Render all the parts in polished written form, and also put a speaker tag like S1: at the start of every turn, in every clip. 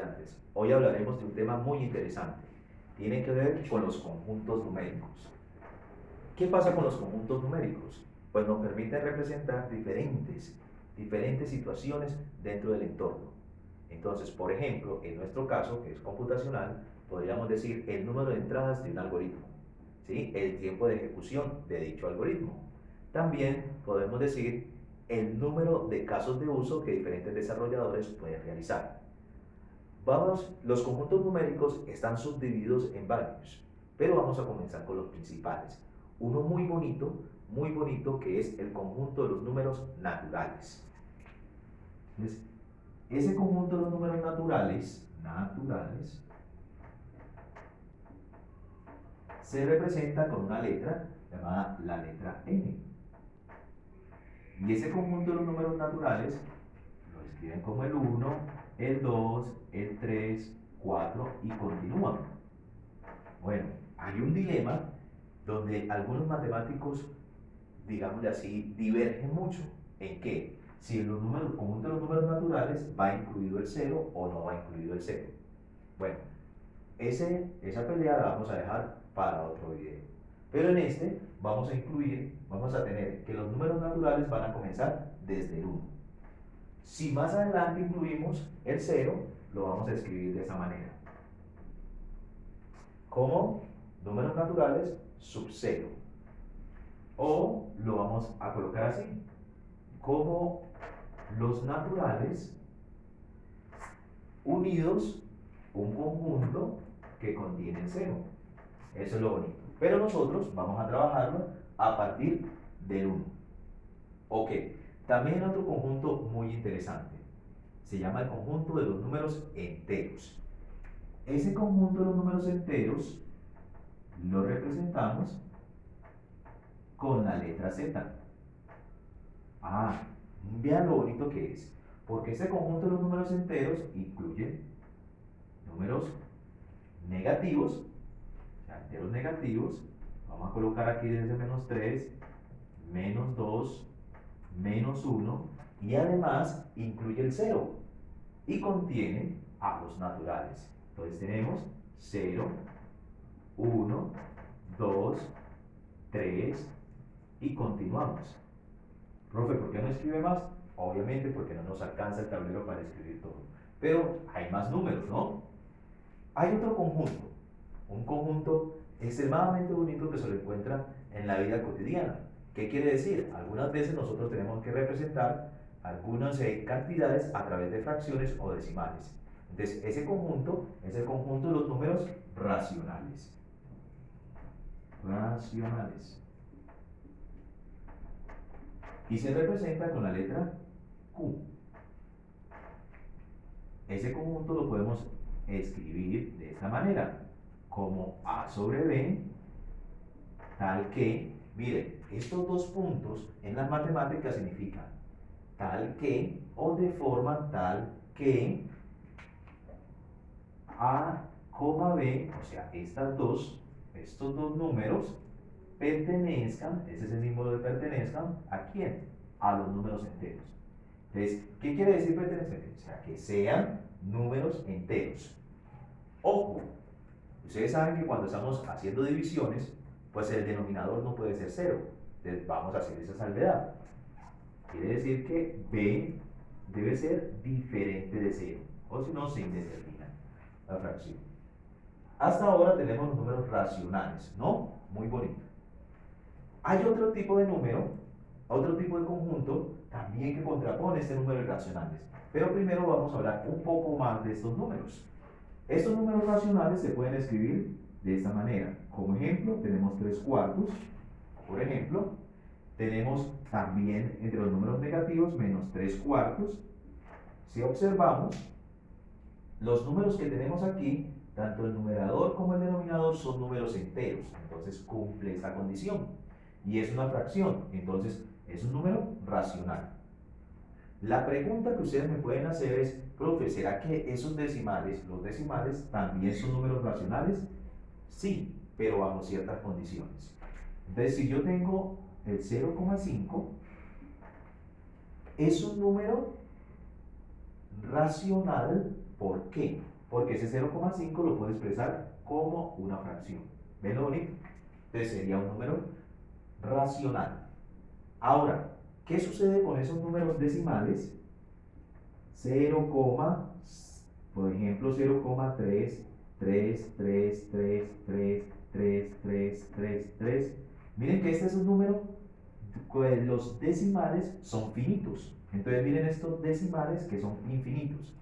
S1: estudiantes. Hoy hablaremos de un tema muy interesante. Tiene que ver con los conjuntos numéricos. ¿Qué pasa con los conjuntos numéricos? Pues nos permiten representar diferentes situaciones dentro del entorno. Entonces, por ejemplo, en nuestro caso, que es computacional, podríamos decir el número de entradas de un algoritmo, ¿sí? El tiempo de ejecución de dicho algoritmo. También podemos decir el número de casos de uso que diferentes desarrolladores pueden realizar. Los conjuntos numéricos están subdivididos en varios, pero vamos a comenzar con los principales. Uno muy bonito, que es el conjunto de los números naturales. Entonces, ese conjunto de los números naturales se representa con una letra llamada la letra n. Y ese conjunto de los números naturales lo escriben como el 1, el 2, el 3, 4 y continúan. Bueno, hay un dilema donde algunos matemáticos, digámosle así, divergen mucho. ¿En qué? Si en el conjunto de los números naturales va incluido el 0 o no va incluido el 0. Bueno, esa pelea la vamos a dejar para otro video. Pero en este vamos a tener que los números naturales van a comenzar desde el 1. Si más adelante incluimos el 0, lo vamos a escribir de esa manera. Como números naturales sub 0. O lo vamos a colocar así, como los naturales unidos un conjunto que contiene 0. Eso es lo bonito. Pero nosotros vamos a trabajarlo a partir del 1. Ok, también otro conjunto muy interesante. Se llama el conjunto de los números enteros. Ese conjunto de los números enteros lo representamos con la letra Z. Vean lo bonito que es. Porque ese conjunto de los números enteros incluye números negativos, o sea, enteros negativos. Vamos a colocar aquí desde menos 3, menos 2, menos 1, y además incluye el 0 y contiene a los naturales. Entonces tenemos 0, 1, 2, 3 y continuamos. Profe, ¿por qué no escribe más? Obviamente porque no nos alcanza el tablero para escribir todo. Pero hay más números, ¿no? Hay otro conjunto, un conjunto extremadamente bonito que se lo encuentra en la vida cotidiana. ¿Qué quiere decir? Algunas veces nosotros tenemos que representar algunas cantidades a través de fracciones o decimales. Entonces, ese conjunto es el conjunto de los números racionales. Y se representa con la letra Q. Ese conjunto lo podemos escribir de esta manera, como A sobre B, tal que, miren, estos dos puntos en las matemáticas significan tal que o de forma tal que A, B, o sea, estos dos números pertenezcan, ese es el símbolo de pertenezcan, ¿a quién? A los números enteros. Entonces, ¿qué quiere decir pertenecer? O sea, que sean números enteros. Ojo, ustedes saben que cuando estamos haciendo divisiones, pues el denominador no puede ser 0. Entonces vamos a hacer esa salvedad. Quiere decir que B debe ser diferente de 0, o si no, se indetermina la fracción. Hasta ahora tenemos los números racionales, ¿no? Muy bonito. Hay otro tipo de número, otro tipo de conjunto, también que contrapone este número de racionales. Pero primero vamos a hablar un poco más de estos números. Estos números racionales se pueden escribir de esta manera. Como ejemplo, tenemos 3/4. Por ejemplo, tenemos también entre los números negativos menos 3/4. Si observamos, los números que tenemos aquí, tanto el numerador como el denominador, son números enteros. Entonces cumple esta condición. Y es una fracción. Entonces es un número racional. La pregunta que ustedes me pueden hacer es, profe, ¿será que esos decimales, los decimales, también son números racionales? Sí, pero bajo ciertas condiciones. Entonces, si yo tengo el 0,5, es un número racional ¿Por qué? Porque ese 0,5 lo puedo expresar como una fracción. ¿Ven lo bonito? Entonces sería un número racional. Ahora, ¿qué sucede con esos números decimales? 0, por ejemplo, 0,333333333. Miren que este es un número, pues los decimales son finitos. Entonces miren estos decimales que son infinitos.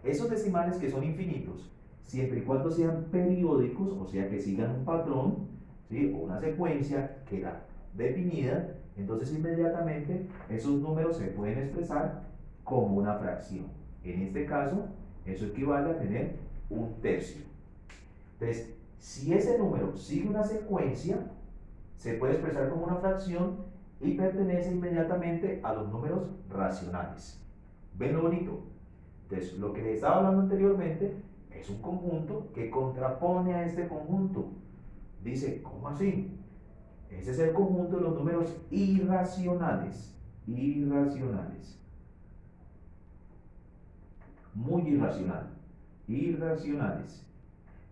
S1: Esos decimales que son infinitos, siempre y cuando sean periódicos, o sea que sigan un patrón, ¿sí? O una secuencia que era definida, entonces inmediatamente esos números se pueden expresar como una fracción. En este caso, eso equivale a tener un tercio. Entonces, si ese número sigue una secuencia, se puede expresar como una fracción y pertenece inmediatamente a los números racionales. ¿Ven lo bonito? Entonces, lo que les estaba hablando anteriormente es un conjunto que contrapone a este conjunto. Dice, ¿cómo así? Ese es el conjunto de los números irracionales. Irracionales. Muy irracional. Irracionales.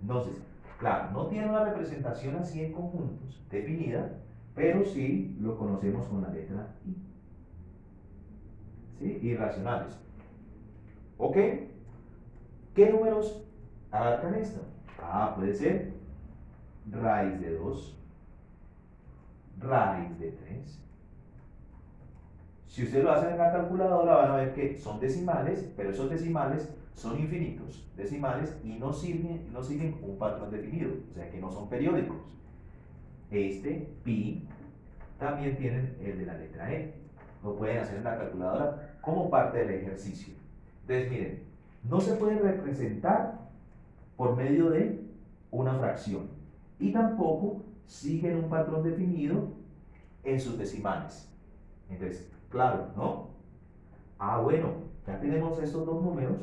S1: Entonces, claro, no tiene una representación así en conjuntos definida, pero sí lo conocemos con la letra I. ¿Sí? Irracionales. ¿Ok? ¿Qué números abarcan esto? Puede ser raíz de 2, raíz de 3. Si ustedes lo hacen en la calculadora van a ver que son decimales, pero esos decimales son infinitos, decimales, y no siguen un patrón definido, o sea que no son periódicos. Pi, también tienen el de la letra E. Lo pueden hacer en la calculadora como parte del ejercicio. Entonces miren, no se puede representar por medio de una fracción y tampoco siguen un patrón definido en sus decimales. Entonces, claro, ¿no? Bueno, ya tenemos estos dos números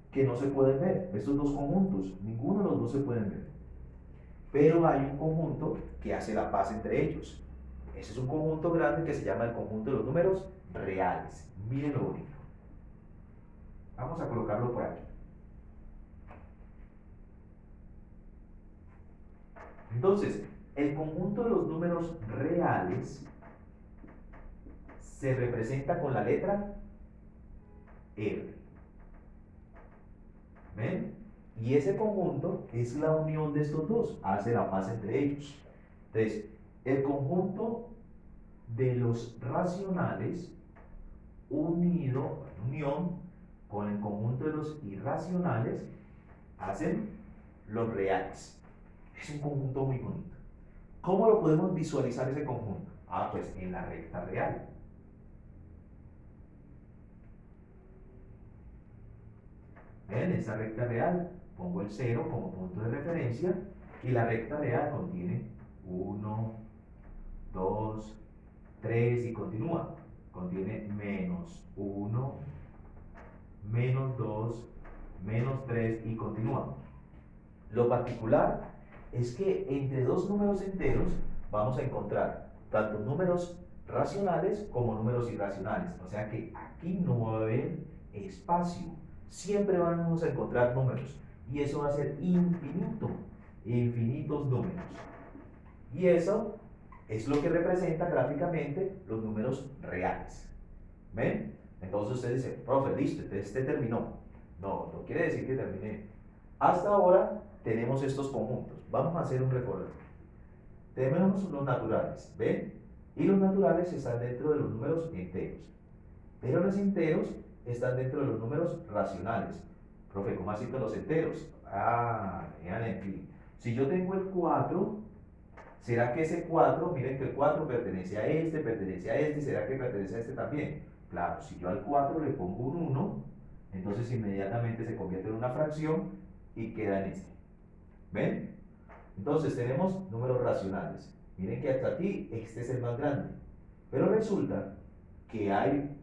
S1: que no se pueden ver, estos dos conjuntos, ninguno de los dos se pueden ver. Pero hay un conjunto que hace la paz entre ellos. Ese es un conjunto grande que se llama el conjunto de los números reales. Miren lo bonito. Vamos a colocarlo por aquí. Entonces, el conjunto de los números reales se representa con la letra R. ¿Ven? Y ese conjunto es la unión de estos dos, hace la paz entre ellos. Entonces, el conjunto de los racionales unión con el conjunto de los irracionales hacen los reales. Es un conjunto muy bonito. ¿Cómo lo podemos visualizar ese conjunto? Pues en la recta real. ¿Ven? Esta recta real, pongo el 0 como punto de referencia y la recta real contiene 1, 2, 3 y continúa. Contiene menos 1, menos 2, menos 3 y continúa. Lo particular es que entre dos números enteros vamos a encontrar tanto números racionales como números irracionales. O sea que aquí no va a haber espacio. Siempre vamos a encontrar números. Y eso va a ser infinito. Infinitos números. Y eso es lo que representa gráficamente los números reales. ¿Ven? Entonces usted dice, profe, listo, este terminó. No, no quiere decir que terminé. Hasta ahora tenemos estos conjuntos. Vamos a hacer un recorrido. Tenemos los naturales, ¿ven? Y los naturales están dentro de los números enteros. Pero los enteros están dentro de los números racionales. Profe, ¿cómo así con los enteros? Vean aquí. Si yo tengo el 4, ¿será que ese 4, miren que el 4 pertenece a este, ¿será que pertenece a este también? Claro, si yo al 4 le pongo un 1, entonces inmediatamente se convierte en una fracción y queda en este. ¿Ven? Entonces tenemos números racionales. Miren que hasta aquí este es el más grande. Pero resulta que hay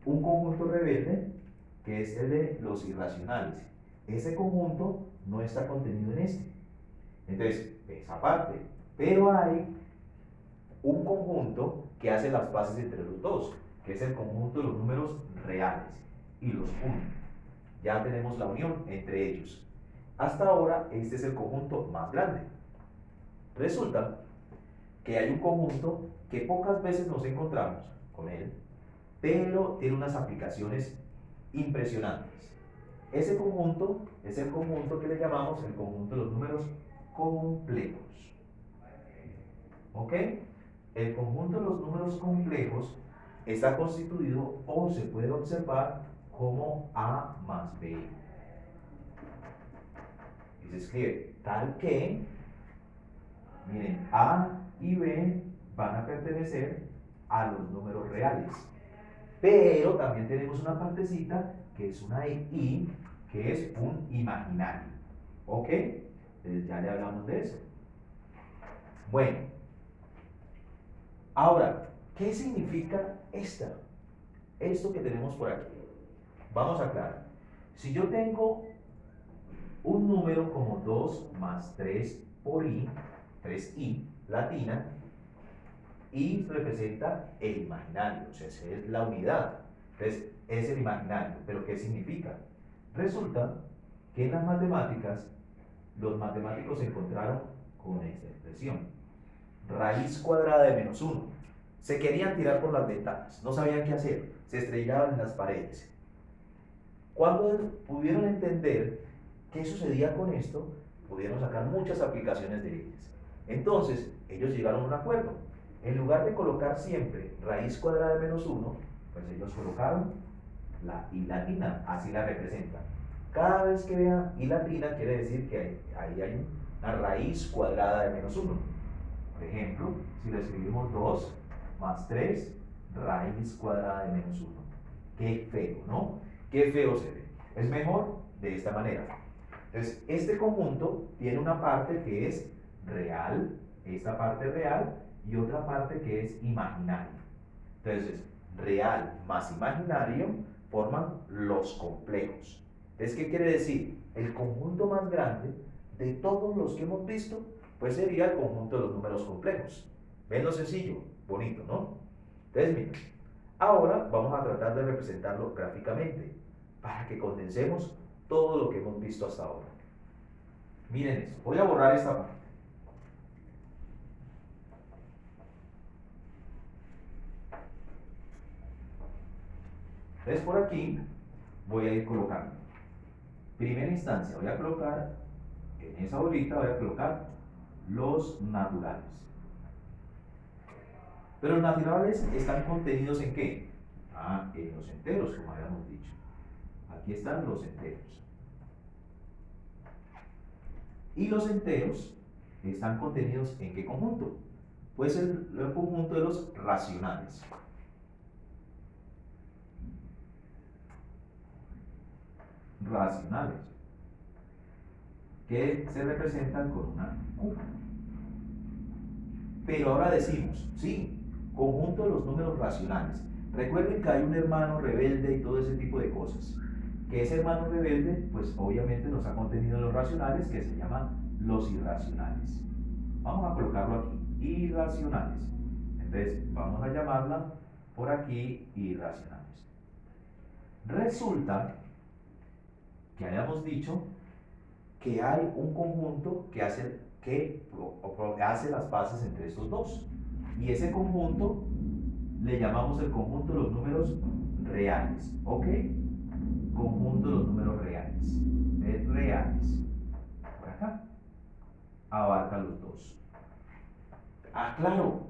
S1: un conjunto rebelde que es el de los irracionales. Ese conjunto no está contenido en este. Entonces, esa parte. Pero hay un conjunto que hace las paces entre los dos, que es el conjunto de los números reales y los une. Ya tenemos la unión entre ellos. Hasta ahora, este es el conjunto más grande. Resulta que hay un conjunto que pocas veces nos encontramos con él, pero tiene unas aplicaciones impresionantes. Ese conjunto es el conjunto que le llamamos el conjunto de los números complejos. ¿Ok? El conjunto de los números complejos está constituido o se puede observar como A más B. Y se escribe tal que, miren, A y B van a pertenecer a los números reales. Pero también tenemos una partecita que es una I, que es un imaginario. ¿Ok? Entonces ya le hablamos de eso. Bueno, ahora, ¿qué significa esto que tenemos por aquí? Vamos a aclarar. Si yo tengo un número como 2 más 3 por I, 3I latina, I representa el imaginario, o sea, esa es la unidad. Entonces, es el imaginario. ¿Pero qué significa? Resulta que en las matemáticas, los matemáticos se encontraron con esta expresión. Raíz cuadrada de menos 1. Se querían tirar por las ventanas, no sabían qué hacer, se estrellaban en las paredes. Cuando pudieron entender qué sucedía con esto, pudieron sacar muchas aplicaciones de ellas. Entonces, ellos llegaron a un acuerdo. En lugar de colocar siempre raíz cuadrada de menos 1, pues ellos colocaron la I latina, así la representan. Cada vez que vean I latina, quiere decir que ahí hay una raíz cuadrada de menos 1. Por ejemplo, si lo escribimos 2 más 3, raíz cuadrada de menos 1. Qué feo, ¿no? Qué feo se ve. Es mejor de esta manera. Entonces, este conjunto tiene una parte que es real, esta parte real, y otra parte que es imaginaria. Entonces, real más imaginario forman los complejos. Entonces, ¿qué quiere decir? El conjunto más grande de todos los que hemos visto, pues sería el conjunto de los números complejos. ¿Ven lo sencillo? Bonito, ¿no? Entonces, miren, ahora vamos a tratar de representarlo gráficamente para que condensemos todo lo que hemos visto hasta ahora. Miren esto, voy a borrar esta parte. Entonces por aquí voy a ir colocando. Primera instancia voy a colocar, en esa bolita voy a colocar los naturales. Pero los naturales están contenidos ¿en qué? En los enteros, como habíamos dicho. Aquí están los enteros. Y los enteros están contenidos ¿en qué conjunto? Pues el conjunto de los racionales. Racionales, que se representan con una Q. Pero ahora decimos, sí, conjunto de los números racionales. Recuerden que hay un hermano rebelde y todo ese tipo de cosas. Que ese hermano rebelde, pues obviamente nos ha contenido los racionales, que se llaman los irracionales. Vamos a colocarlo aquí, irracionales. Entonces, vamos a llamarla por aquí irracionales. Resulta que hayamos dicho que hay un conjunto que hace las paces entre estos dos. Y ese conjunto le llamamos el conjunto de los números reales. ¿Ok? Conjunto de los números reales. De reales. Por acá. Abarca los dos. Claro.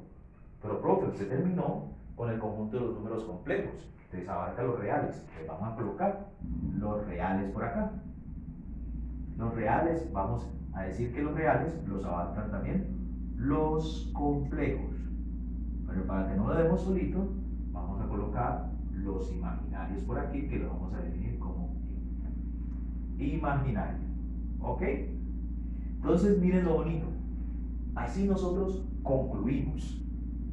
S1: Pero profe, usted terminó con el conjunto de los números complejos. Entonces abarca los reales. Entonces vamos a colocar los reales por acá. Los reales, vamos a decir que los reales los abarcan también los complejos. Pero para que no lo demos solito, vamos a colocar los imaginarios por aquí, que los vamos a definir como imaginario. ¿Ok? Entonces, miren lo bonito. Así nosotros concluimos.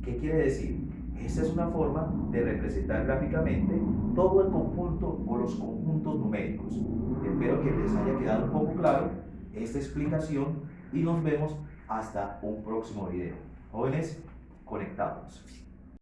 S1: ¿Qué quiere decir? Esta es una forma de representar gráficamente todo el conjunto o los conjuntos numéricos. Espero que les haya quedado un poco claro esta explicación y nos vemos hasta un próximo video. Jóvenes, conectados.